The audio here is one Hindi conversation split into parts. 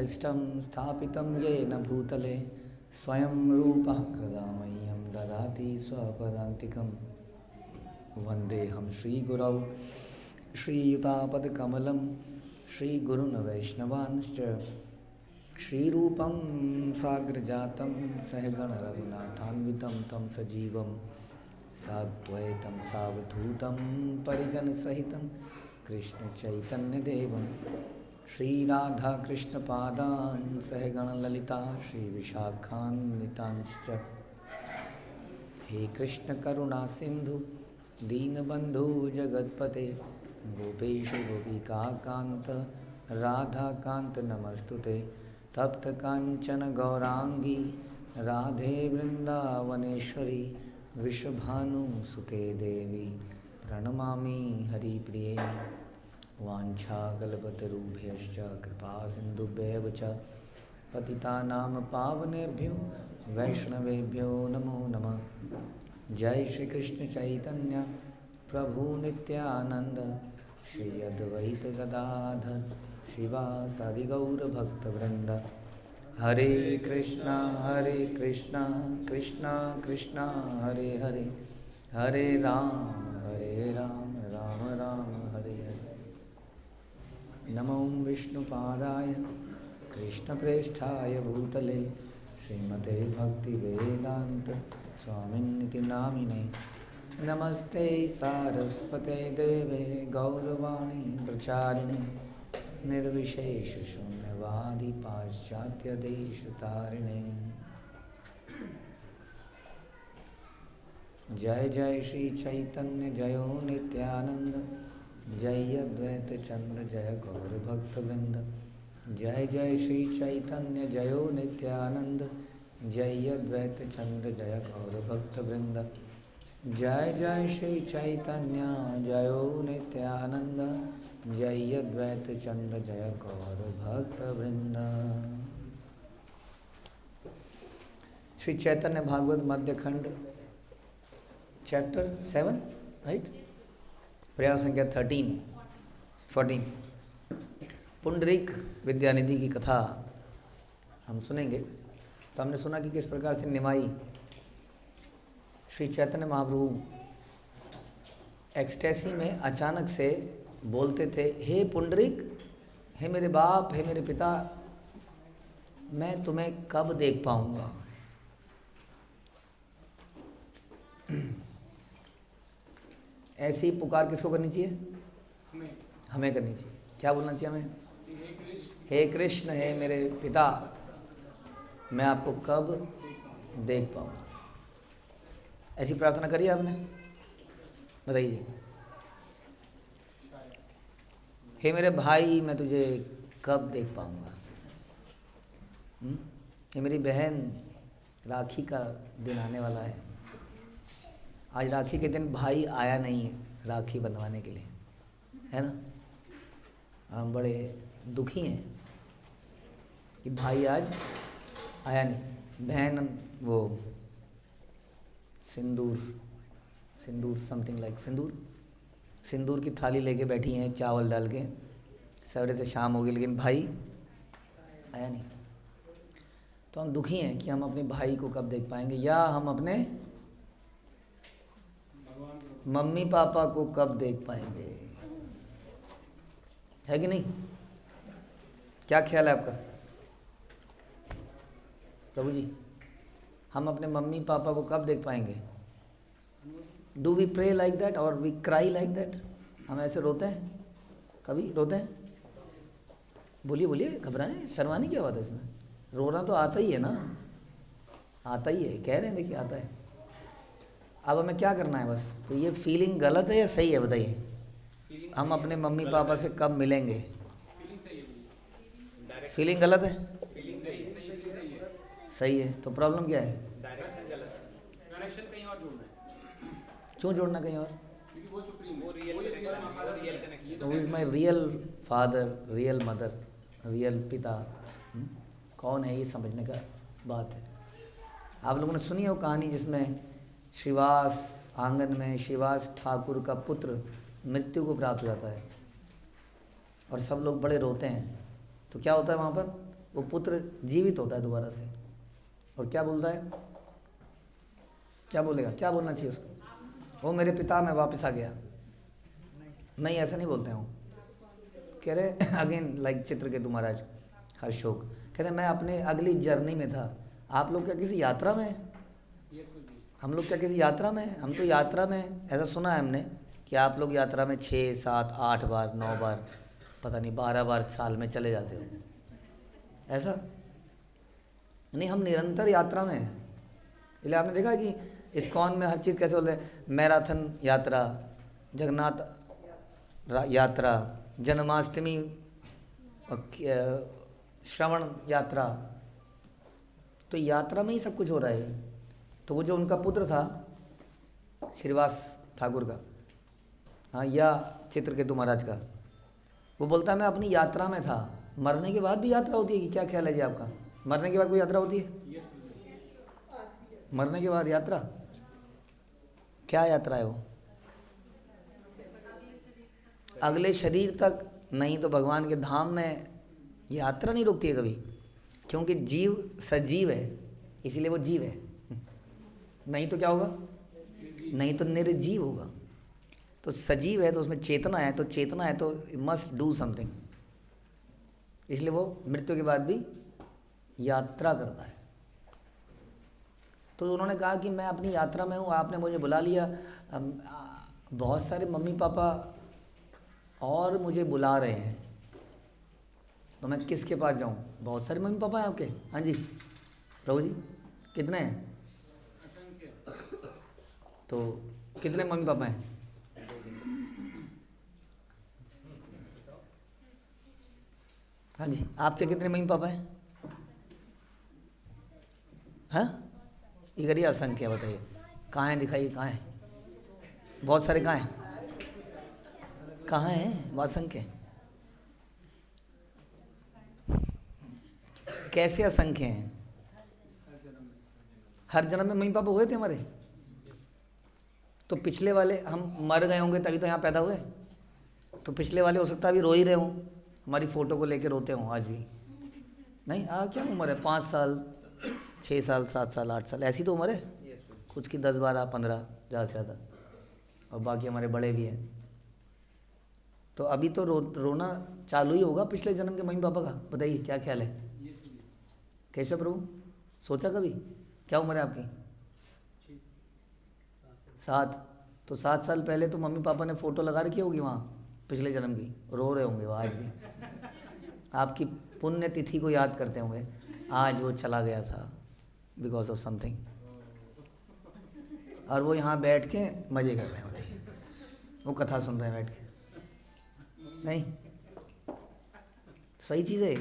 इष्टं स्थापितं येन भूतले स्वयं रूपः कदा मह्यं ददाति स्वपदान्तिकं। वन्देऽहं श्रीगुरौ श्रीयुतापदकमलं श्रीगुरून् वैष्णवांश्च श्रीरूपं साग्रजातं सहगण रघुनाथान्वितं तं सजीवं साद्वैतं सावधूतं परिजनसहितं कृष्णचैतन्यदेवं श्रीराधाकृष्णपादान् सहगणललिता श्रीविशाखान्वितांश्च। हे कृष्णकरुणा सिन्धु दीनबन्धु जगत्पते गोपेश गोपिकान्त राधाकान्त नमस्तुते। तप्त कांचन गौरांगी राधे वृंदावनेश्वरी विश्वभानुसुते देवी प्रणमामि हरिप्रिये। वाञ्छाकल्पतरुभ्यश्च कृपा सिन्धुभ्येव च पतितानां पावनेभ्यो वैष्णवेभ्यो नमो नमः। जय श्री कृष्ण चैतन्य प्रभु नित्यानंद श्री अद्वैत गदाधर शिवासादि गौर भक्तवृंद। हरे कृष्णा कृष्णा कृष्णा हरे हरे, हरे राम राम राम हरे हरे। नमो विष्णुपादाय कृष्णप्रेष्ठाय भूतले श्रीमते भक्तिवेदांत स्वामिन्निति नामिने। नमस्ते सारस्वते देवे गौरवाणी प्रचारिणे निर्विशेष शून्यवादी पाश्चात्य देशतारिणे। जय जय श्री चैतन्य जयो नित्यानंद जय अद्वैत चंद्र जय गौर भक्तवृंद। जय जय श्री चैतन्य जयो नित्यानंद जय अद्वैत चंद्र जय गौर भक्तवृंद। जय जय श्री चैतन्य जयो नित्यानंद जय अद्वैत चंद्र जय गौर भक्तवृंद। श्री चैतन्य भागवत मध्य खंड चैप्टर 7 राइट, प्रयाण संख्या 14। पुंडरीक विद्यानिधि की कथा हम सुनेंगे। तो हमने सुना कि किस प्रकार से निमाई श्री चैतन्य महाप्रभु एक्सटेसी में अचानक से बोलते थे, हे पुंडरीक, हे मेरे बाप, हे मेरे पिता, मैं तुम्हें कब देख पाऊंगा। ऐसी पुकार किसको करनी चाहिए? हमें करनी चाहिए। क्या बोलना चाहिए हमें? हे कृष्ण, हे मेरे पिता, मैं आपको कब देख पाऊंगा। ऐसी प्रार्थना करी आपने? बताइए। हे मेरे भाई, मैं तुझे कब देख पाऊंगा। हे मेरी बहन, राखी का दिन आने वाला है। आज राखी के दिन भाई आया नहीं है राखी बंधवाने के लिए, है ना। हम बड़े दुखी हैं कि भाई आज आया नहीं। बहन वो सिंदूर समथिंग लाइक सिंदूर की थाली लेके बैठी हैं, चावल डाल के। सवेरे से शाम हो गई लेकिन भाई आया नहीं। तो हम दुखी हैं कि हम अपने भाई को कब देख पाएंगे, या हम अपने मम्मी पापा को कब देख पाएंगे, है कि नहीं। क्या ख्याल है आपका प्रभु जी? हम अपने मम्मी पापा को कब देख पाएंगे? Do we pray like that और वी क्राई लाइक दैट? हम ऐसे रोते हैं? कभी रोते हैं? बोलिए बोलिए, घबराएं, शर्माने की बात है इसमें। रोना तो आता ही है ना, आता ही है, कह रहे हैं देखिए आता है। अब हमें क्या करना है बस? तो ये फीलिंग गलत है या सही है बताइए? हम अपने मम्मी पापा से कब मिलेंगे? फीलिंग गलत है? सही है। तो प्रॉब्लम क्या है? क्यों जोड़ना कहीं और? Who is my real father, real mother, real पिता, कौन है, ये समझने का बात है। आप लोगों ने सुनी हो कहानी जिसमें श्रीवास आंगन में श्रीवास ठाकुर का पुत्र मृत्यु को प्राप्त हो जाता है और सब लोग बड़े रोते हैं। तो क्या होता है वहाँ पर? वो पुत्र जीवित होता है दोबारा से और क्या बोलता है, क्या बोलेगा, क्या बोलना चाहिए उसको? वो मेरे पिता में वापस आ गया। नहीं, ऐसा नहीं बोलते हैं वो। कह रहे अगेन लाइक चित्रकेतु महाराज हर्षोक कह रहे मैं अपने अगली जर्नी में था। आप लोग क्या किसी यात्रा में हैं? हम लोग क्या किसी यात्रा में हैं? हम तो यात्रा में, ऐसा सुना है हमने कि आप लोग यात्रा में 6, 7, 8 बार, 9 बार, पता नहीं 12 बार साल में चले जाते हो। ऐसा नहीं, हम निरंतर यात्रा में हैं। इसलिए आपने देखा कि इस्कॉन में हर चीज़ कैसे बोलते हैं, मैराथन यात्रा, जगन्नाथ यात्रा, जन्माष्टमी, श्रवण यात्रा, तो यात्रा में ही सब कुछ हो रहा है। तो वो जो उनका पुत्र था श्रीवास ठाकुर का, हाँ, या चित्रकेतु महाराज का, वो बोलता है मैं अपनी यात्रा में था। मरने के बाद भी यात्रा होती है कि क्या ख्याल है जी आपका? मरने के बाद कोई यात्रा होती है? मरने के बाद यात्रा, क्या यात्रा है वो? अगले शरीर तक नहीं तो भगवान के धाम में यात्रा नहीं रुकती है कभी, क्योंकि जीव सजीव है, इसीलिए वो जीव है। नहीं तो क्या होगा? नहीं तो निर्जीव होगा। तो सजीव है तो उसमें चेतना है, तो चेतना है तो मस्ट डू समथिंग, इसलिए वो मृत्यु के बाद भी यात्रा करता है। तो उन्होंने कहा कि मैं अपनी यात्रा में हूँ, आपने मुझे बुला लिया, बहुत सारे मम्मी पापा और मुझे बुला रहे हैं, तो मैं किसके पास जाऊँ? बहुत सारे मम्मी पापा हैं आपके? हाँ जी प्रभु जी, कितने हैं? तो कितने मम्मी पापा हैं? हाँ जी, आपके कितने मम्मी पापा हैं? हाँ, ये करिए असंख्य, बताइए कहाँ हैं, दिखाइए कहाँ हैं? बहुत सारे कहाँ हैं? कहाँ हैं? बहुत असंख्य। कैसे असंख्य हैं? हर जन्म में मम्मी पापा हुए थे हमारे, तो पिछले वाले हम मर गए होंगे तभी तो यहाँ पैदा हुए, तो पिछले वाले हो सकता है अभी रो ही रहे हों, हमारी फ़ोटो को लेके रोते हों आज भी। नहीं, क्या उम्र है? 5 साल, 6 साल, 7 साल, 8 साल, ऐसी तो उम्र है कुछ की, 10, 12, 15 ज़्यादा से ज़्यादा, और बाकी हमारे बड़े भी हैं। तो अभी तो रोना चालू ही होगा पिछले जन्म के मम्मी पापा का। बताइए क्या ख्याल है? कैसे प्रभु, सोचा कभी? क्या उम्र है आपकी? 7। तो 7 साल पहले तो मम्मी पापा ने फ़ोटो लगा रखी होगी वहाँ पिछले जन्म की, रो रहे होंगे वो आज भी, आपकी पुण्य तिथि को याद करते होंगे, आज वो चला गया था बिकॉज ऑफ समथिंग, और वो यहाँ बैठ के मज़े कर रहे हैं, वो कथा सुन रहे हैं बैठ के। नहीं, सही चीज़ है?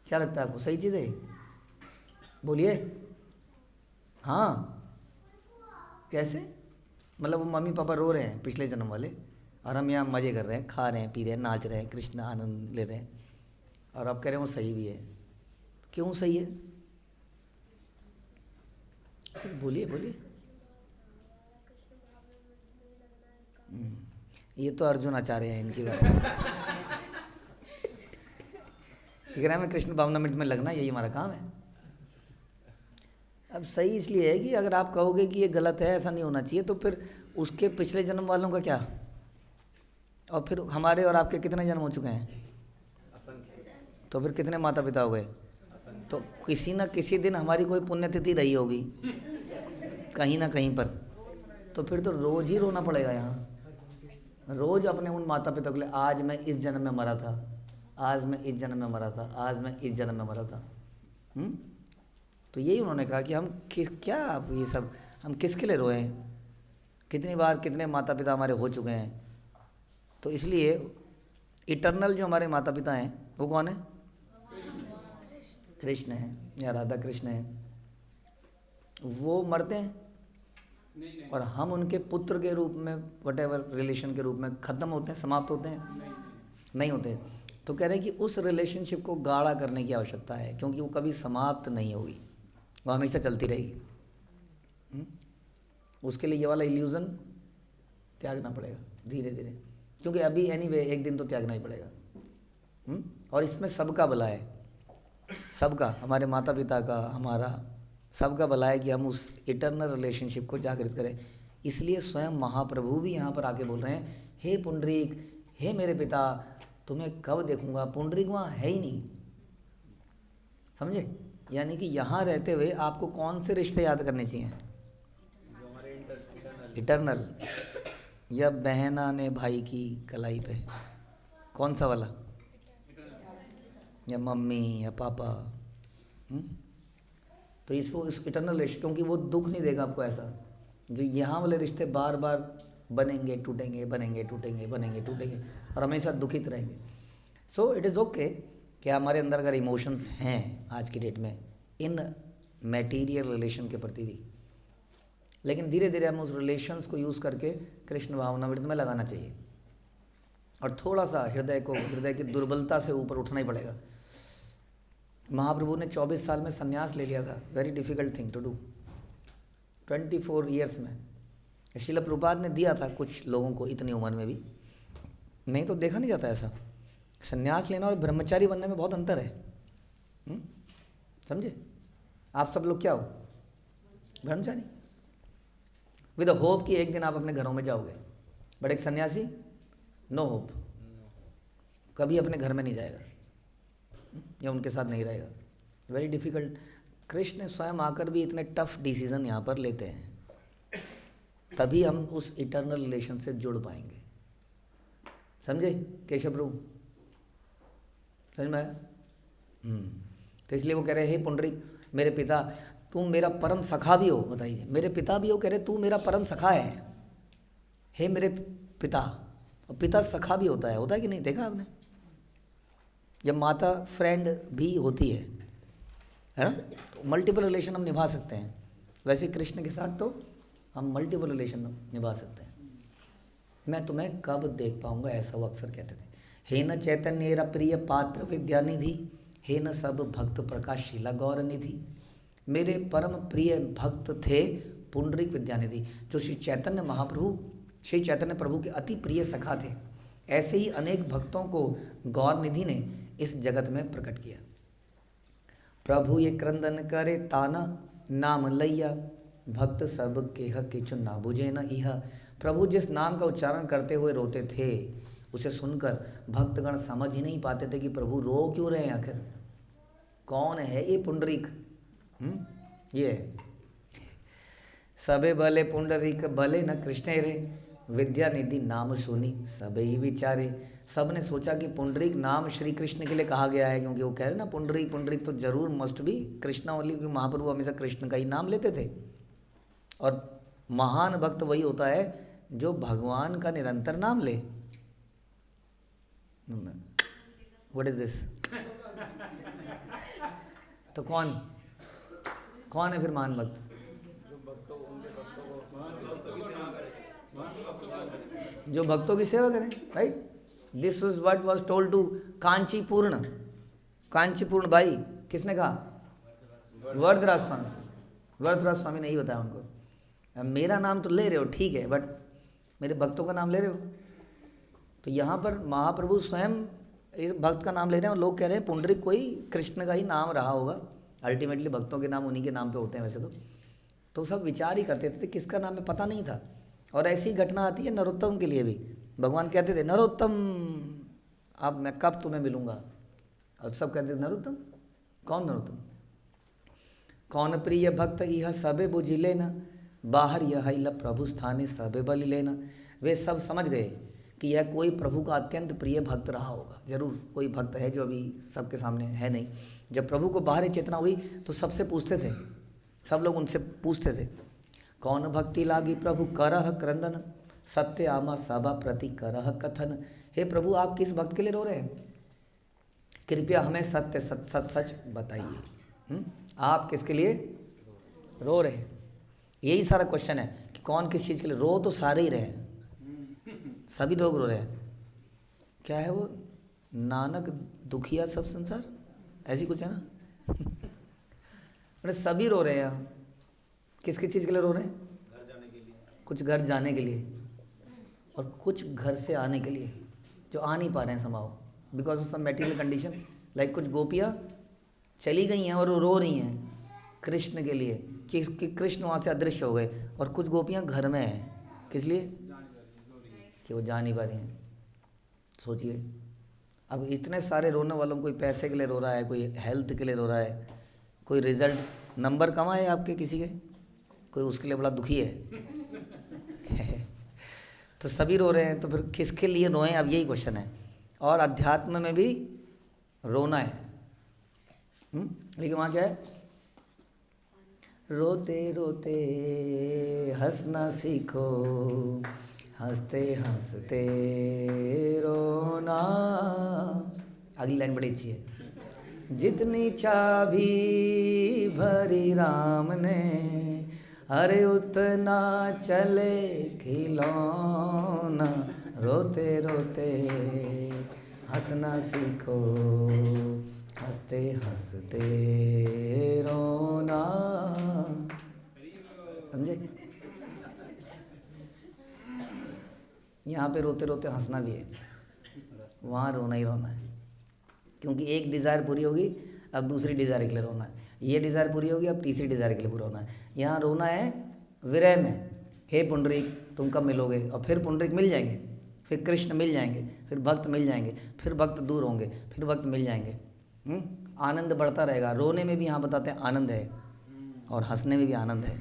क्या लगता है आपको, सही चीज़ है? बोलिए। हाँ, कैसे? मतलब वो मम्मी पापा रो रहे हैं पिछले जन्म वाले, और हम यहाँ मज़े कर रहे हैं, खा रहे हैं, पी रहे हैं, नाच रहे हैं, कृष्ण आनंद ले रहे हैं, और आप कह रहे हैं वो सही भी है। क्यों सही है? बोलिए बोलिए। ये तो अर्जुन आचार्य हैं, इनकी बात। ये कह रहा है मैं कृष्ण भावनामृत में लगना, यही हमारा काम है। अब सही इसलिए है कि अगर आप कहोगे कि ये गलत है, ऐसा नहीं होना चाहिए, तो फिर उसके पिछले जन्म वालों का क्या, और फिर हमारे और आपके कितने जन्म हो चुके हैं? तो फिर कितने माता पिता हो गए? तो किसी न किसी दिन हमारी कोई पुण्यतिथि रही होगी कहीं ना कहीं पर, तो फिर तो रोज़ ही रोना पड़ेगा यहाँ, रोज़ अपने उन माता पिता के लिए, आज मैं इस जन्म में मरा था, आज मैं इस जन्म में मरा था, आज मैं इस जन्म में मरा था। तो यही उन्होंने कहा कि हम क्या आप ये सब हम किसके लिए रोएं, कितनी बार कितने माता पिता हमारे हो चुके हैं। तो इसलिए इटर्नल जो हमारे माता पिता हैं वो कौन है? कृष्ण है या राधा कृष्ण है। वो मरते हैं और हम उनके पुत्र के रूप में, वटेवर रिलेशन के रूप में ख़त्म होते हैं, समाप्त होते हैं? नहीं होते। तो कह रहे हैं कि उस रिलेशनशिप को गाढ़ा करने की आवश्यकता है, क्योंकि वो कभी समाप्त नहीं होगी, वो हमेशा चलती रहेगी। उसके लिए ये वाला इल्यूज़न त्यागना पड़ेगा धीरे धीरे, क्योंकि अभी एनीवे एक दिन तो त्यागना ही पड़ेगा। और इसमें सबका भला है, सबका, हमारे माता पिता का, हमारा सबका भला है कि हम उस इटर्नल रिलेशनशिप को जागृत करें। इसलिए स्वयं महाप्रभु भी यहाँ पर आके बोल रहे हैं, हे पुंडरीक, हे मेरे पिता, तुम्हें कब देखूंगा। पुंडरीक वहाँ है ही नहीं, समझे? यानी कि यहाँ रहते हुए आपको कौन से रिश्ते याद करने चाहिए? इटर्नल। या बहना ने भाई की कलाई पे, कौन सा वाला? या मम्मी या पापा। तो इसको इस इटर्नल रिश्ते, क्योंकि वो दुख नहीं देगा आपको ऐसा। जो यहाँ वाले रिश्ते बार बार बनेंगे टूटेंगे, बनेंगे टूटेंगे, बनेंगे टूटेंगे, और हमेशा दुखित रहेंगे। सो इट इज़ ओके कि हमारे अंदर अगर इमोशंस हैं आज की डेट में इन मटेरियल रिलेशन के प्रति भी, लेकिन धीरे धीरे हम उस रिलेशंस को यूज़ करके कृष्ण भावनामृत में लगाना चाहिए। और थोड़ा सा हृदय की दुर्बलता से ऊपर उठना ही पड़ेगा। महाप्रभु ने 24 साल में संन्यास ले लिया था, very difficult thing to do, 24 years में। श्रील प्रभुपाद ने दिया था कुछ लोगों को इतनी उम्र में भी, नहीं तो देखा नहीं जाता ऐसा। संन्यास लेना और ब्रह्मचारी बनने में बहुत अंतर है, समझे? आप सब लोग क्या हो? ब्रह्मचारी, विद होप कि एक दिन आप अपने घरों में जाओगे। बट एक सन्यासी, नो होप, कभी अपने घर में नहीं जाएगा या उनके साथ नहीं रहेगा। Very difficult. कृष्ण स्वयं आकर भी इतने टफ डिसीजन यहाँ पर लेते हैं, तभी हम उस इटर्नल रिलेशन से जुड़ पाएंगे। समझे केशव प्रभु? समझ में आया? तो इसलिए वो कह रहे, हे पुंडरीक मेरे पिता, तुम मेरा परम सखा भी हो। बताइए, मेरे पिता भी हो, कह रहे तू मेरा परम सखा है, हे मेरे पिता। और पिता सखा भी होता है कि नहीं? देखा आपने? जब माता फ्रेंड भी होती है ना, तो मल्टीपल रिलेशन हम निभा सकते हैं। वैसे कृष्ण के साथ तो हम मल्टीपल रिलेशन निभा सकते हैं। मैं तुम्हें कब देख पाऊंगा, ऐसा वो अक्सर कहते थे। हे न चैतन्य प्रिय पात्र विद्यानिधि, हे न सब भक्त प्रकाशशीला गौर निधि। मेरे परम प्रिय भक्त थे पुंडरीक विद्यानिधि, जो श्री चैतन्य महाप्रभु, श्री चैतन्य प्रभु के अति प्रिय सखा थे। ऐसे ही अनेक भक्तों को गौर निधि ने इस जगत में प्रकट किया। प्रभु ये क्रंदन करे ताना नाम लैया, भक्त सब केह किचु ना बुझे न इह। प्रभु जिस नाम का उच्चारण करते हुए रोते थे, उसे सुनकर भक्तगण समझ ही नहीं पाते थे कि प्रभु रो क्यों रहे हैं आखिर। कौन है ये पुंडरीक? ये सबे भले पुंडरीक भले न कृष्ण रे, विद्यानिधि नाम सुनी सबे ही विचारे। सब ने सोचा कि पुंडरीक नाम श्री कृष्ण के लिए कहा गया है, क्योंकि वो कह रहे ना पुंडरीक पुंडरीक, तो जरूर मस्ट भी कृष्णा वाली, क्योंकि महाप्रभु हमेशा कृष्ण का ही नाम लेते थे। और महान भक्त वही होता है जो भगवान का निरंतर नाम ले। What is this? तो कौन है फिर महान भक्त? जो भक्तों की सेवा करें, right? This is what was told to Kanchipurna भाई। किसने कहा? वरदराज स्वामी। वरदराज स्वामी ने ही बताया उनको, मेरा नाम तो ले रहे हो ठीक है, बट मेरे भक्तों का नाम ले रहे हो। तो यहाँ पर महाप्रभु स्वयं इस भक्त का नाम ले रहे हैं और लोग कह रहे हैं पुंडरीक कोई कृष्ण का ही नाम रहा होगा। अल्टीमेटली भक्तों के नाम उन्हीं के नाम पे होते हैं वैसे तो सब विचार ही करते थे किसका नाम है, पता नहीं था। और ऐसी घटना आती है नरोत्तम के लिए भी। भगवान कहते थे नरोत्तम अब मैं कब तुम्हें मिलूँगा, अब सब कहते थे नरोत्तम। कौन नरोत्तम? कौन प्रिय भक्त यह सबे बुझी लेना, बाहर यह ल प्रभु स्थाने सबे बलि लेना। वे सब समझ गए कि यह कोई प्रभु का अत्यंत प्रिय भक्त रहा होगा। जरूर कोई भक्त है जो अभी सबके सामने है नहीं। जब प्रभु को बाहरी चेतना हुई तो सबसे पूछते थे, सब लोग उनसे पूछते थे, कौन भक्ति लागी प्रभु करह क्रंदन, सत्य आमा सभा प्रति करह कथन। हे प्रभु आप किस भक्त के लिए रो रहे हैं? कृपया हमें सत्य सच बताइए। आप किसके लिए रो रहे हैं? यही सारा क्वेश्चन है कि कौन किस चीज़ के लिए रो। तो सारे ही रहे हैं, सभी लोग रो रहे हैं। क्या है वो, नानक दुखिया सब संसार, ऐसी कुछ है ना। अरे सभी रो रहे हैं। किस किस चीज़ के लिए रो रहे हैं? घर जाने के लिए, कुछ घर जाने के लिए और कुछ घर से आने के लिए, जो आ नहीं पा रहे हैं समाओ because of some material condition. Like कुछ गोपियाँ चली गई हैं और वो रो रही हैं कृष्ण के लिए कि कृष्ण वहाँ से अदृश्य हो गए, और कुछ गोपियाँ घर में हैं। किस लिए? कि वो जा नहीं पा रही हैं। सोचिए, अब इतने सारे रोने वालों, कोई पैसे के लिए रो रहा है, कोई हेल्थ के लिए रो रहा है, कोई रिजल्ट नंबर कम आए आपके किसी के, कोई उसके लिए बड़ा दुखी है तो सभी रो रहे हैं, तो फिर किसके लिए रोएं? अब यही क्वेश्चन है। और अध्यात्म में भी रोना है। लेकिन वहाँ क्या है? रोते रोते हंसना सीखो, हंसते हंसते रोना। अगली लाइन बड़ी अच्छी है। जितनी चाबी भरी राम ने, अरे उतना चले खिलौना। रोते रोते हंसना सीखो, हंसते हंसते रोना। समझे? यहाँ पे रोते रोते हंसना भी है, वहाँ रोना ही रोना है। क्योंकि एक डिज़ायर पूरी होगी, अब दूसरी डिज़ायर के लिए रोना है। ये डिज़ायर पूरी होगी, अब तीसरी डिज़ायर के लिए पूरा होना है। यहाँ रोना है विरह में, हे पुंडरीक तुम कब मिलोगे? और फिर पुंडरीक मिल जाएंगे, फिर कृष्ण मिल जाएंगे, फिर भक्त मिल जाएंगे, फिर भक्त दूर होंगे, फिर भक्त मिल जाएंगे। आनंद बढ़ता रहेगा। रोने में भी यहाँ बताते हैं आनंद है, और हंसने में भी आनंद है।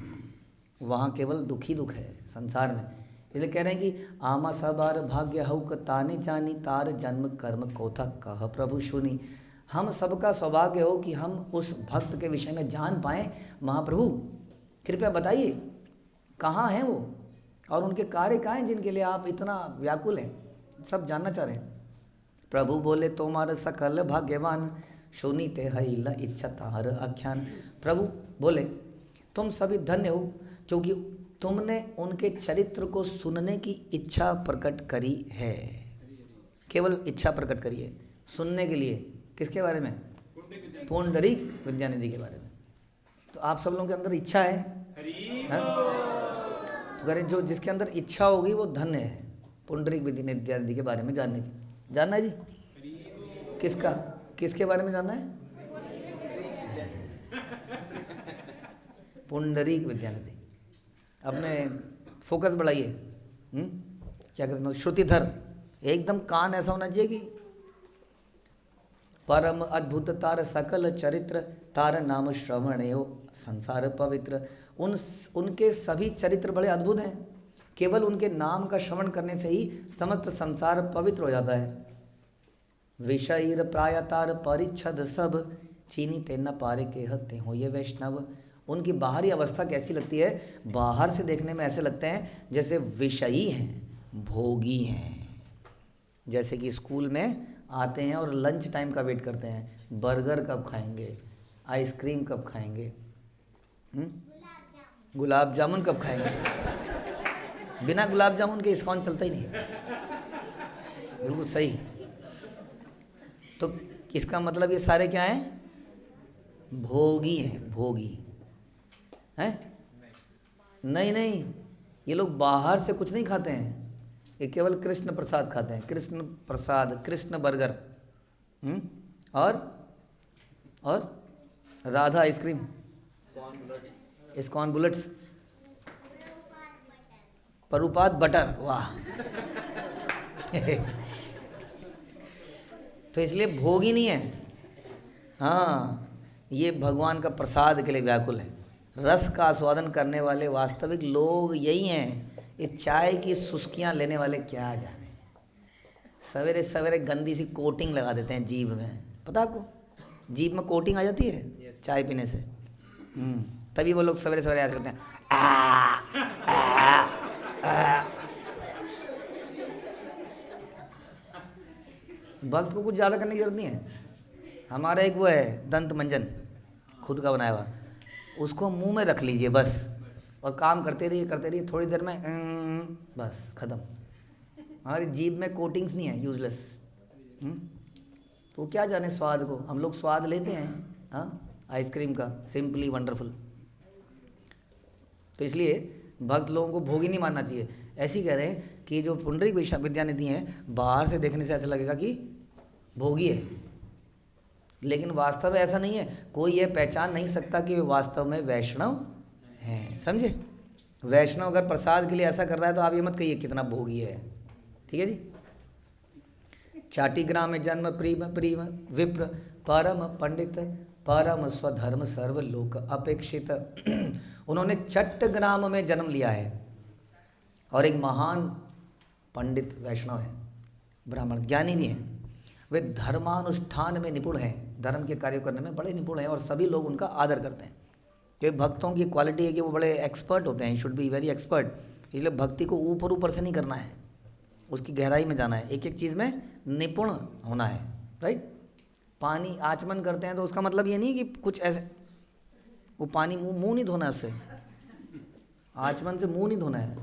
वहाँ केवल दुख ही दुख है संसार में। इसलिए कह रहे हैं कि आमा सबार भाग्य हउक ताने जानी, तार जन्म कर्म कोथा कह प्रभु सुनी। हम सबका सौभाग्य हो कि हम उस भक्त के विषय में जान पाएँ। महाप्रभु कृपया बताइए कहाँ हैं वो, और उनके कार्य कहाँ हैं जिनके लिए आप इतना व्याकुल हैं, सब जानना चाह रहे हैं। प्रभु बोले तुम्हारे सकल भाग्यवान, सुनी ते हईला इच्छा तार आख्यान। प्रभु बोले तुम सभी धन्य हो, क्योंकि तुमने उनके चरित्र को सुनने की इच्छा प्रकट करी है। केवल इच्छा प्रकट करी है सुनने के लिए। किसके बारे में? पुंडरीक विद्यानिधि के बारे में। तो आप सब लोगों के अंदर इच्छा है, तो करें जो जिसके अंदर इच्छा होगी वो धन्य है। पुंडरीक विद्यानिधि के बारे में जानने की, जानना है जी? किसका, किसके बारे में जानना है? पुंडरीक विद्यानिधि। अपने फोकस बढ़ाइए। क्या कहते हैं? श्रुतिधर, एकदम कान ऐसा होना चाहिए कि परम अद्भुत तार सकल चरित्र, तार नाम श्रवणेयो संसार पवित्र। उनके सभी चरित्र बड़े अद्भुत हैं। केवल उनके नाम का श्रवण करने से ही समस्त संसार पवित्र हो जाता है। विषयीर प्रायतार परिच्छद सब, चीनी ते न पारे के हते हो ये वैष्णव। उनकी बाहरी अवस्था कैसी लगती है? बाहर से देखने में ऐसे लगते हैं जैसे विषयी हैं, भोगी हैं। जैसे कि स्कूल में आते हैं और लंच टाइम का वेट करते हैं, बर्गर कब खाएंगे, आइसक्रीम कब खाएंगे, गुलाब जामुन कब खाएंगे। बिना गुलाब जामुन के इस्कॉन चलता ही नहीं। बिल्कुल सही। तो इसका मतलब ये सारे क्या हैं? भोगी हैं, भोगी हैं। नहीं नहीं, ये लोग बाहर से कुछ नहीं खाते हैं, ये केवल कृष्ण प्रसाद खाते हैं। कृष्ण प्रसाद, कृष्ण बर्गर, और Radha ice cream, ISKCON bullets, Prabhupada butter, वाह तो इसलिए भोगी नहीं है। हाँ, ये भगवान का प्रसाद के लिए व्याकुल है। रस का आस्वादन करने वाले वास्तविक लोग यही हैं। ये चाय की सुस्कियाँ लेने वाले क्या जाने, सवेरे सवेरे गंदी सी कोटिंग लगा देते हैं जीभ में। पता आपको? जीभ में कोटिंग आ जाती है चाय पीने से। तभी वो लोग सवेरे सवेरे ऐसे करते हैं, भक्त को कुछ ज़्यादा करने की जरूरत नहीं है। हमारा एक वो है दंत मंजन, खुद का बनाया हुआ, उसको मुंह में रख लीजिए बस, और काम करते रहिए, थोड़ी देर में बस ख़त्म। हमारी जीभ में कोटिंग्स नहीं है, यूजलेस। तो क्या जाने स्वाद को, हम लोग स्वाद लेते हैं हाँ आइसक्रीम का, सिंपली वंडरफुल। तो इसलिए भक्त लोगों को भोगी नहीं मानना चाहिए। ऐसे ही कह रहे हैं कि जो पुंडरीक विद्यानिधि हैं, बाहर से देखने से ऐसा लगेगा कि भोगी है, लेकिन वास्तव में ऐसा नहीं है, कोई ये पहचान नहीं सकता कि वे वास्तव में वैष्णव हैं, समझे। वैष्णव अगर प्रसाद के लिए ऐसा कर रहा है तो आप ये मत कहिए कितना भोगी है, ठीक है जी। चाटिग्राम में जन्म प्रीम प्रीम विप्र परम पंडित परम स्वधर्म सर्वलोक अपेक्षित। उन्होंने चट्टग्राम में जन्म लिया है और एक महान पंडित वैष्णव है, ब्राह्मण ज्ञानी भी हैं। वे धर्मानुष्ठान में निपुण हैं, धर्म के कार्य करने में बड़े निपुण हैं और सभी लोग उनका आदर करते हैं। क्योंकि भक्तों की क्वालिटी है कि वो बड़े एक्सपर्ट होते हैं, शुड बी वेरी एक्सपर्ट। इसलिए भक्ति को ऊपर ऊपर से नहीं करना है, उसकी गहराई में जाना है, एक एक चीज़ में निपुण होना है, राइट। पानी आचमन करते हैं तो उसका मतलब ये नहीं कि कुछ ऐसे वो पानी मुंह नहीं धोना है, उससे आचमन से मुंह नहीं धोना है,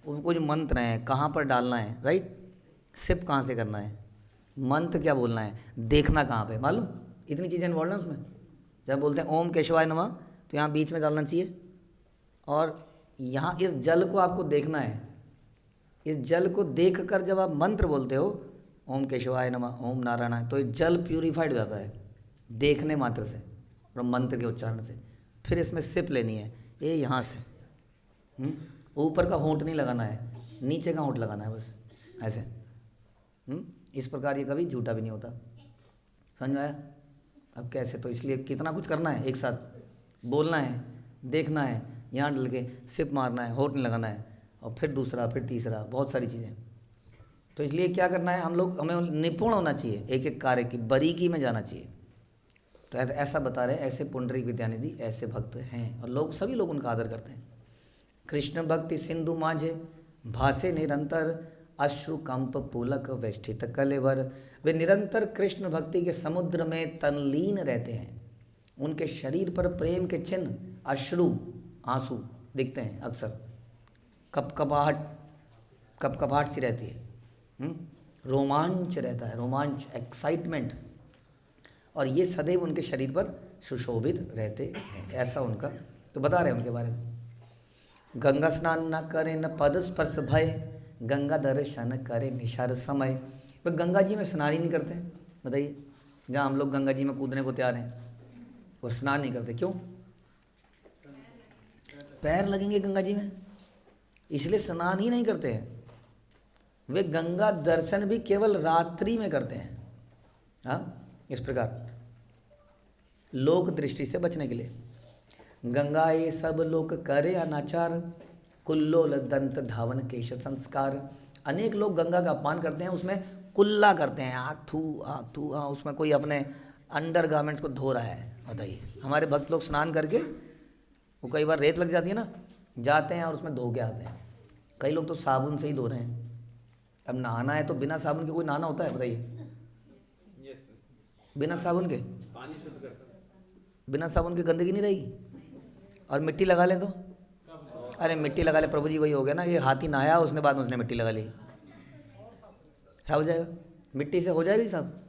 उनको जो मंत्र हैं कहाँ पर डालना है, राइट। सिप कहाँ से करना है, मंत्र क्या बोलना है, देखना कहाँ पे, मालूम इतनी चीज़ें इन्वॉल्व हैं उसमें। जब बोलते हैं ओम केशवाय नमः तो यहाँ बीच में डालना चाहिए, और यहाँ इस जल को आपको देखना है। इस जल को देखकर जब आप मंत्र बोलते हो ओम केशवाय नमः ओम नारायण, तो ये जल प्यूरिफाइड हो जाता है देखने मात्र से और मंत्र के उच्चारण से। फिर इसमें सिप लेनी है, ये यहाँ से ऊपर का होंठ नहीं लगाना है, नीचे का होंठ लगाना है बस ऐसे। इस प्रकार ये कभी झूठा भी नहीं होता, समझ में आया। अब कैसे, तो इसलिए कितना कुछ करना है, एक साथ बोलना है, देखना है, यहाँ डल के सिप मारना है, होंठ नहीं लगाना है, और फिर दूसरा, फिर तीसरा, बहुत सारी चीज़ें। तो इसलिए क्या करना है, हमें निपुण होना चाहिए, एक एक कार्य की बारीकी में जाना चाहिए। तो ऐसा बता रहे हैं, ऐसे पुंडरीक विद्यानिधि ऐसे भक्त हैं और लोग सभी लोग उनका आदर करते हैं। कृष्ण भक्ति सिंधु माझे भासे निरंतर अश्रु कंप पुलक वेष्टित कलेवर। वे निरंतर कृष्ण भक्ति के समुद्र में तल्लीन रहते हैं। उनके शरीर पर प्रेम के चिन्ह, अश्रु आंसू दिखते हैं अक्सर, कपकपाहट सी रहती है, रोमांच रहता है, रोमांच, एक्साइटमेंट, और ये सदैव उनके शरीर पर सुशोभित रहते हैं, ऐसा उनका। तो बता रहे हैं उनके बारे में। गंगा स्नान न करे न पद स्पर्श भय, गंगा दर्शन करे निशार समय। वे गंगा जी में स्नान ही नहीं करते, बताइए। जहाँ हम लोग गंगा जी में कूदने को तैयार हैं वो स्नान नहीं करते, क्यों? पैर लगेंगे गंगा जी में, इसलिए स्नान ही नहीं करते हैं। वे गंगा दर्शन भी केवल रात्रि में करते हैं, हाँ, इस प्रकार लोक दृष्टि से बचने के लिए। गंगा ये सब लोक करे अनाचार, कुल्लोल दंत धावन केश संस्कार। अनेक लोग गंगा का अपमान करते हैं, उसमें कुल्ला करते हैं, आँख थू, उसमें कोई अपने अंडर गारमेंट्स को धो रहा है, बताइए। हमारे भक्त लोग स्नान करके, वो कई बार रेत लग जाती है ना, जाते हैं और उसमें धो के आते हैं। कई लोग तो साबुन से ही धो रहे हैं। अब नहाना है तो बिना साबुन के कोई नहाना होता है, बताइए। बिना साबुन के पानी शुद्ध करता है, बिना साबुन के गंदगी नहीं रहेगी। और मिट्टी लगा ले तो, अरे मिट्टी लगा ले प्रभु जी, वही हो गया ना, ये हाथी नहाया उसने बाद में उसने मिट्टी लगा ली, क्या हो जाएगा? मिट्टी से हो जाएगी साहब।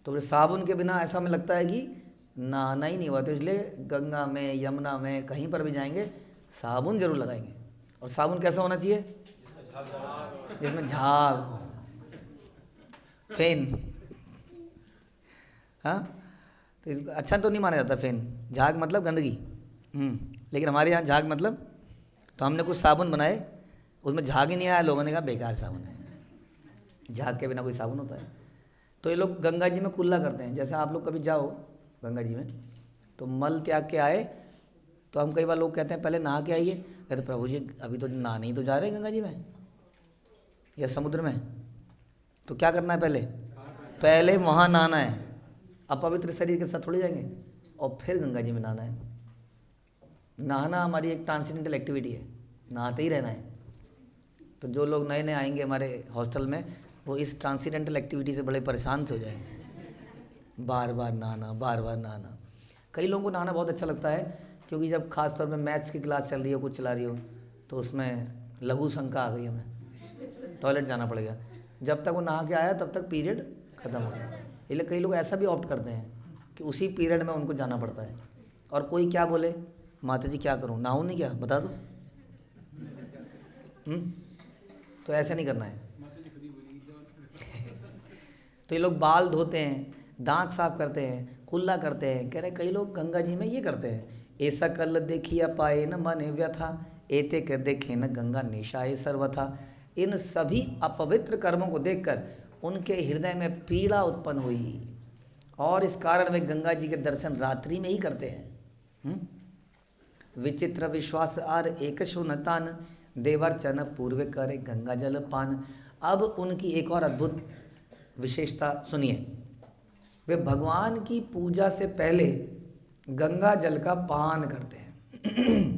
तो साबुन के बिना ऐसा हमें लगता है कि नहाना ही नहीं हुआ। तो इसलिए गंगा में, यमुना में, कहीं पर भी जाएंगे साबुन जरूर लगाएंगे। और साबुन कैसा होना चाहिए? जिसमें झाग हो, फेन, हाँ। तो इसको अच्छा तो नहीं माना जाता फेन, झाग मतलब गंदगी। लेकिन हमारे यहाँ झाग मतलब, तो हमने कुछ साबुन बनाए, उसमें झाग ही नहीं आया, लोगों ने कहा बेकार साबुन है। झाग के बिना कोई साबुन होता है? तो ये लोग गंगा जी में कुल्ला करते हैं। जैसे आप लोग कभी जाओ गंगा जी में, तो मल त्याग के आए, तो हम कई बार लोग कहते हैं पहले नहा के आइए। कहते प्रभु जी अभी तो नहाने ही तो जा रहे हैं गंगा जी में या समुद्र में, तो क्या करना है? पहले वहाँ नहाना है, अपवित्र शरीर के साथ थोड़ी जाएंगे, और फिर गंगा जी में नहाना है। नहाना हमारी एक ट्रांसेंडेंटल एक्टिविटी है, नहाते ही रहना है। तो जो लोग नए नए आएंगे हमारे हॉस्टल में, वो इस ट्रांसेंडेंटल एक्टिविटी से बड़े परेशान से हो जाएंगे। बार बार नहाना। कई लोगों को नहाना बहुत अच्छा लगता है, क्योंकि जब खास तौर पे मैथ्स की क्लास चल रही हो, कुछ चला रही हो, तो उसमें लघु शंका आ गई, हमें टॉयलेट जाना पड़ेगा, जब तक वो नहा के आया तब तक पीरियड ख़त्म हो गया। इसलिए कई लोग ऐसा भी ऑप्ट करते हैं कि उसी पीरियड में उनको जाना पड़ता है। और कोई क्या बोले, माता जी क्या करूँ, नहाऊँ नहीं क्या, बता दो। तो ऐसा नहीं करना है। तो ये लोग बाल धोते हैं, दांत साफ करते हैं, कुल्ला करते हैं। कह रहे कई लोग गंगा जी में ये करते हैं, ऐसा कल देखिया पाए न मने व्यथा, एते के देखे न गंगा निशाए सर्वथा। इन सभी अपवित्र कर्मों को देखकर उनके हृदय में पीड़ा उत्पन्न हुई और इस कारण वे गंगा जी के दर्शन रात्रि में ही करते हैं। विचित्र विश्वास आर एक शून्यतान, देवर्चन पूर्व करे गंगा जल पान। अब उनकी एक और अद्भुत विशेषता सुनिए। वे भगवान की पूजा से पहले गंगा जल का पान करते हैं।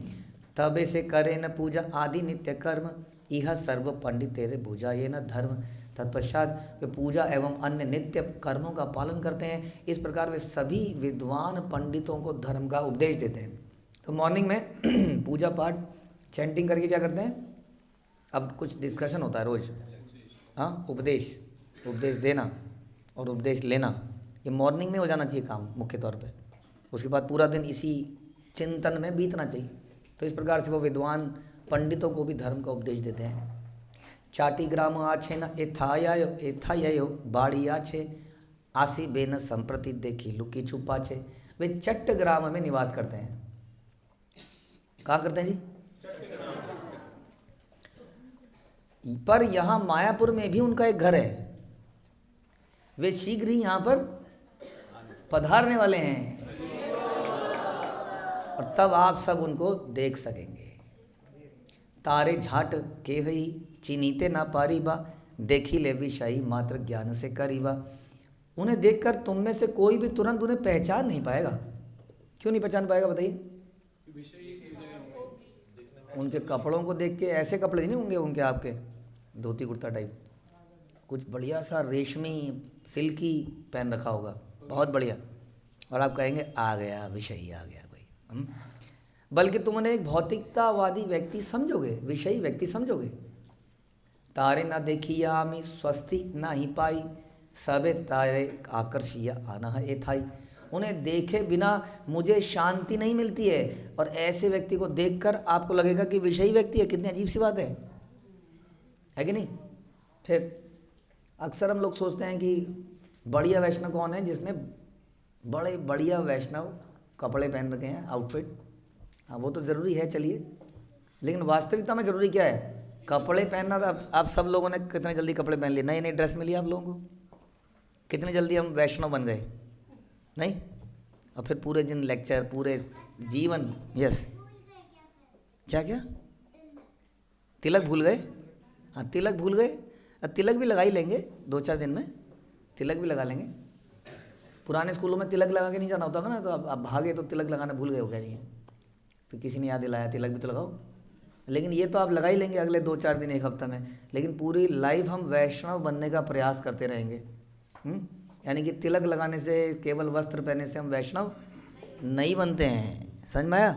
तब ऐसे करे न पूजा आदि नित्य कर्म, यह सर्व पंडित तेरे भुजा ये न धर्म। तत्पश्चात वे पूजा एवं अन्य नित्य कर्मों का पालन करते हैं। इस प्रकार वे सभी विद्वान पंडितों को धर्म का उपदेश देते हैं। तो मॉर्निंग में पूजा पाठ चैंटिंग करके क्या करते हैं, अब कुछ डिस्कशन होता है रोज़, हाँ, उपदेश देना और उपदेश लेना, ये मॉर्निंग में हो जाना चाहिए काम मुख्य तौर पे। उसके बाद पूरा दिन इसी चिंतन में बीतना चाहिए। तो इस प्रकार से वो विद्वान पंडितों को भी धर्म का उपदेश देते हैं। चाटी ग्राम आछे न एथायो बाड़ी आछे, आसी बेन संप्रति देखी लुकी छुपा छे। वे चट्ट ग्राम में निवास करते हैं। कहाँ करते हैं जी? पर यहाँ मायापुर में भी उनका एक घर है। वे शीघ्र ही यहाँ पर पधारने वाले हैं और तब आप सब उनको देख सकेंगे। तारे झाट के ही चिनीते ना पारीबा, देखी ले विषयी मात्र ज्ञान से करीबा। उन्हें देखकर तुम में से कोई भी तुरंत उन्हें पहचान नहीं पाएगा। क्यों नहीं पहचान पाएगा बताइए? उनके कपड़ों को देख के ऐसे कपड़े नहीं होंगे उनके, आपके धोती कुर्ता टाइप, कुछ बढ़िया सा रेशमी सिल्की पहन रखा होगा, बहुत बढ़िया, और आप कहेंगे आ गया विषयी, आ गया कोई। बल्कि तुम उन्हें एक भौतिकतावादी व्यक्ति समझोगे, विषयी व्यक्ति समझोगे। तारे ना देखी आमी स्वस्ति ना ही पाई, सबे तारे आकर्षिया आना है एथाई। उन्हें देखे बिना मुझे शांति नहीं मिलती है, और ऐसे व्यक्ति को देखकर आपको लगेगा कि विषयी व्यक्ति है। कितनी अजीब सी बात है कि नहीं? फिर अक्सर हम लोग सोचते हैं कि बढ़िया वैष्णव कौन है, जिसने बड़े बढ़िया वैष्णव कपड़े पहन रखे हैं, आउटफिट। हाँ, वो तो ज़रूरी है, चलिए, लेकिन वास्तविकता में ज़रूरी क्या है? कपड़े पहनना। तो आप सब लोगों ने कितने जल्दी कपड़े पहन लिए, नई नई ड्रेस मिली आप लोगों को, कितनी जल्दी हम वैष्णव बन गए, नहीं? और फिर पूरे दिन लेक्चर, पूरे जीवन। यस, क्या क्या? तिलक भूल गए? हाँ, तिलक भूल गए। तिलक भी लगा ही लेंगे 2-4 दिन में, तिलक भी लगा लेंगे। पुराने स्कूलों में तिलक लगा के नहीं जाना होता था ना, तो अब भागे तो तिलक लगाना भूल गए हो क्या? नहीं, फिर किसी ने याद दिलाया तिलक भी तो लगाओ। लेकिन ये तो आप लगा ही लेंगे अगले 2-4 दिन, 1 हफ्ता में। लेकिन पूरी लाइफ हम वैष्णव बनने का प्रयास करते रहेंगे। यानी कि तिलक लगाने से, केवल वस्त्र पहनने से हम वैष्णव नहीं बनते हैं। समझ में आया?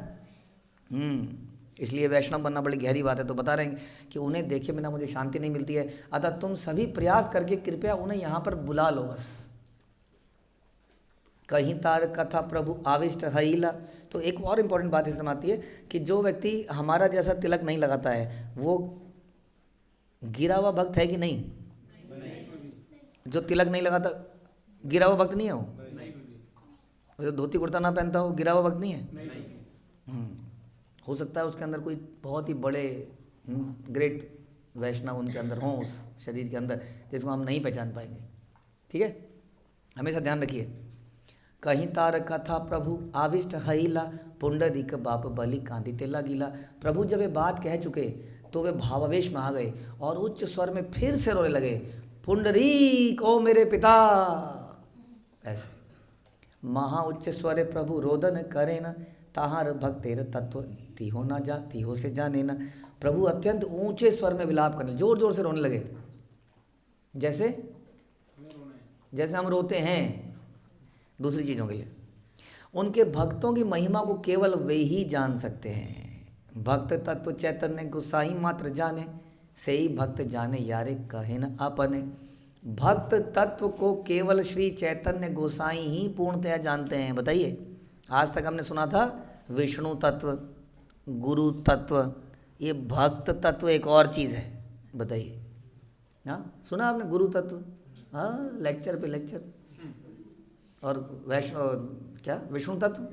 इसलिए वैष्णव बनना बड़ी गहरी बात है। तो बता रहे हैं कि उन्हें देखे बिना मुझे शांति नहीं मिलती है, अतः तुम सभी प्रयास करके कृपया उन्हें यहाँ पर बुला लो बस। कहीं तार कथा प्रभु आविष्ट हईला। तो एक और इम्पोर्टेंट बात इसमें आती है कि जो व्यक्ति हमारा जैसा तिलक नहीं लगाता है, वो गिरा हुआ भक्त है कि नहीं? जो तिलक नहीं लगाता गिरा हुआ भक्त नहीं है वो? जो धोती कुर्ता ना पहनता हो गिरा हुआ भक्त नहीं है? हो सकता है उसके अंदर कोई बहुत ही बड़े ग्रेट वैष्णव उनके अंदर हों, उस शरीर के अंदर, जिसको हम नहीं पहचान पाएंगे। ठीक है, हमेशा ध्यान रखिए। कहीं तार कथा प्रभु आविष्ट हईला, पुंडरीक बाप बलि कांदिते लागिला। प्रभु जब ये बात कह चुके तो वे भावावेश में आ गए और उच्च स्वर में फिर से रोने लगे, पुंडरीक ओ मेरे पिता। ऐसे महा उच्च स्वरे प्रभु रोदन करे न, ताहार भक्तेर तत्व तिहो ना जा तिहो से जाने न। प्रभु अत्यंत ऊंचे स्वर में विलाप करने, जोर जोर से रोने लगे, जैसे हम रोते हैं दूसरी चीज़ों के लिए। उनके भक्तों की महिमा को केवल वे ही जान सकते हैं। भक्त तत्व चैतन्य गोसाई मात्र जाने, से ही भक्त जाने यारे कहे न अपने। भक्त तत्व को केवल श्री चैतन्य गोसाई ही पूर्णतया जानते हैं। बताइए, आज तक हमने सुना था विष्णु तत्व, गुरु तत्व, ये भक्त तत्व एक और चीज़ है। बताइए, हाँ सुना आपने गुरु तत्व? हाँ, लेक्चर पे लेक्चर। और क्या विष्णु तत्व,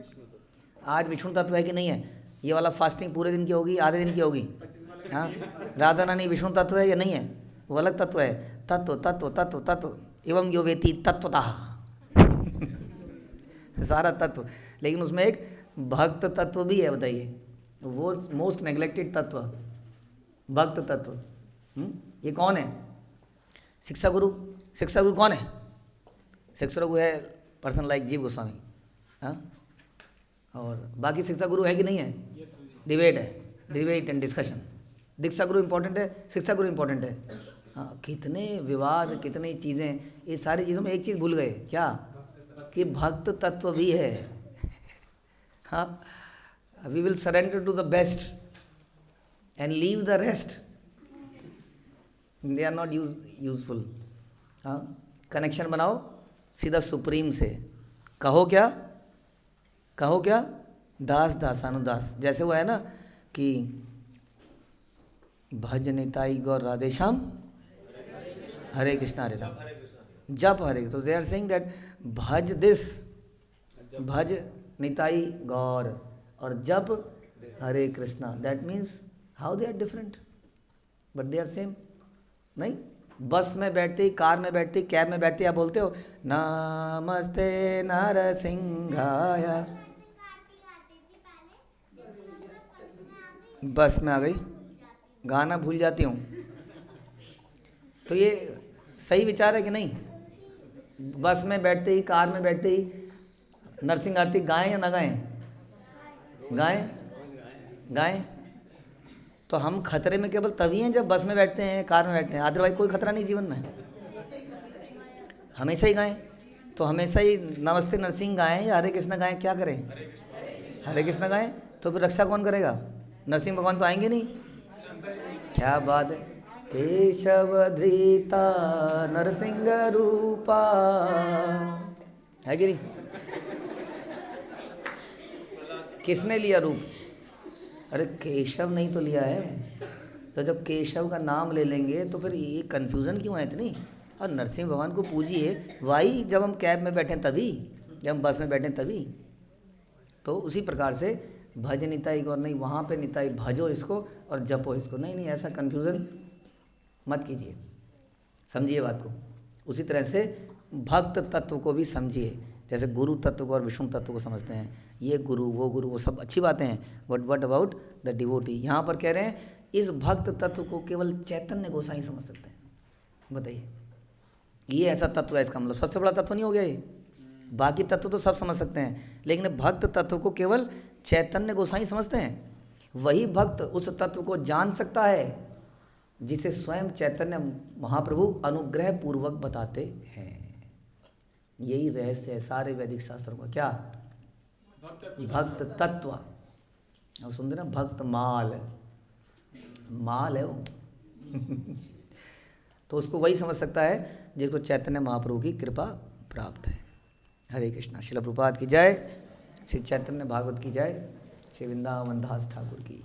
आज विष्णु तत्व है कि नहीं है? ये वाला फास्टिंग पूरे दिन की होगी, आधे दिन की होगी? हाँ, राधा रानी विष्णु तत्व है या नहीं है? वो अलग तत्व है। तत्व तत्व तत्व तत्व एवं यो वेति तत्वतः सारा तत्व। लेकिन उसमें एक भक्त तत्व भी है, बताइए, वो मोस्ट नेग्लेक्टेड तत्व, भक्त तत्व। ये कौन है? शिक्षा गुरु। शिक्षा गुरु कौन है? शिक्षा गुरु है पर्सन लाइक जीव गोस्वामी। हाँ, और बाकी शिक्षा गुरु है कि नहीं है? डिबेट है, debate and discussion. Diksha Guru important है, शिक्षा गुरु इंपॉर्टेंट है। हाँ, कितने विवाद, कितनी चीज़ें, ये सारी चीज़ों में एक चीज़ भूल गए, क्या? कि भक्त तत्व भी है। हाँ, we will surrender to the best and leave the rest, they are not useful. हाँ, कनेक्शन बनाओ सीधा सुप्रीम से। कहो क्या? कहो क्या? दास दासानुदास। जैसे वो है ना कि भज निताई गौर राधे श्याम, हरे कृष्णा हरे राम, जप हरे। तो दे आर सेइंग दैट भज दिस, भज निताई गौर और जप Hare Krishna. That means how they are different but they are same. नहीं, बस में बैठते ही, कार में बैठते ही, कैब में बैठते ही आप बोलते हो नमस्ते नरसिंहाय। बस में आ गई, गाना भूल जाती हूँ। तो ये सही विचार है कि नहीं? बस में बैठते ही, कार में बैठते ही नरसिंह आरती गाएं या ना गाएं? गाएं, गाएं। तो हम खतरे में केवल तभी हैं जब बस में बैठते हैं, कार में बैठते हैं, अदरवाइज कोई खतरा नहीं जीवन में। हमेशा ही गाएं। तो हमेशा ही नमस्ते नरसिंह गाएं या हरे कृष्ण गाएं, क्या करें? हरे कृष्ण गाएं। तो फिर रक्षा कौन करेगा? नरसिंह भगवान तो आएंगे नहीं। क्या बात है। केशव धृता नरसिंह रूपा, है कि नहीं? किसने लिया रूप? अरे केशव नहीं तो लिया है। तो जब केशव का नाम ले लेंगे तो फिर ये कन्फ्यूज़न क्यों है इतनी? और नरसिंह भगवान को पूजिए वाई जब हम कैब में बैठें तभी, जब हम बस में बैठें तभी। तो उसी प्रकार से भज निताई गौर नहीं, वहाँ पे निताई भजो इसको और जपो इसको। नहीं नहीं, ऐसा कन्फ्यूज़न मत कीजिए, समझिए बात को। उसी तरह से भक्त तत्व को भी समझिए। जैसे गुरु तत्व को और विष्णु तत्व को समझते हैं, ये गुरु वो सब अच्छी बातें हैं, but what about the devotee? यहाँ पर कह रहे हैं इस भक्त तत्व को केवल चैतन्य गोसाई समझ सकते हैं। बताइए, ये ऐसा तत्व है, इसका मतलब सबसे बड़ा तत्व नहीं हो गया ये? बाकी तत्व तो सब समझ सकते हैं, लेकिन भक्त तत्व को केवल चैतन्य गोसाई समझते हैं। वही भक्त उस तत्व को जान सकता है जिसे स्वयं चैतन्य महाप्रभु अनुग्रह पूर्वक बताते हैं। यही रहस्य है सारे वैदिक शास्त्रों का। क्या? भक्त तत्व। अब सुनते ना, भक्त माल, माल है वो तो उसको वही समझ सकता है जिसको चैतन्य महाप्रभु की कृपा प्राप्त है। हरे कृष्णा। श्रील प्रभुपाद की जय, श्री चैतन्य भागवत की जय, श्री वृंदावन दास ठाकुर की।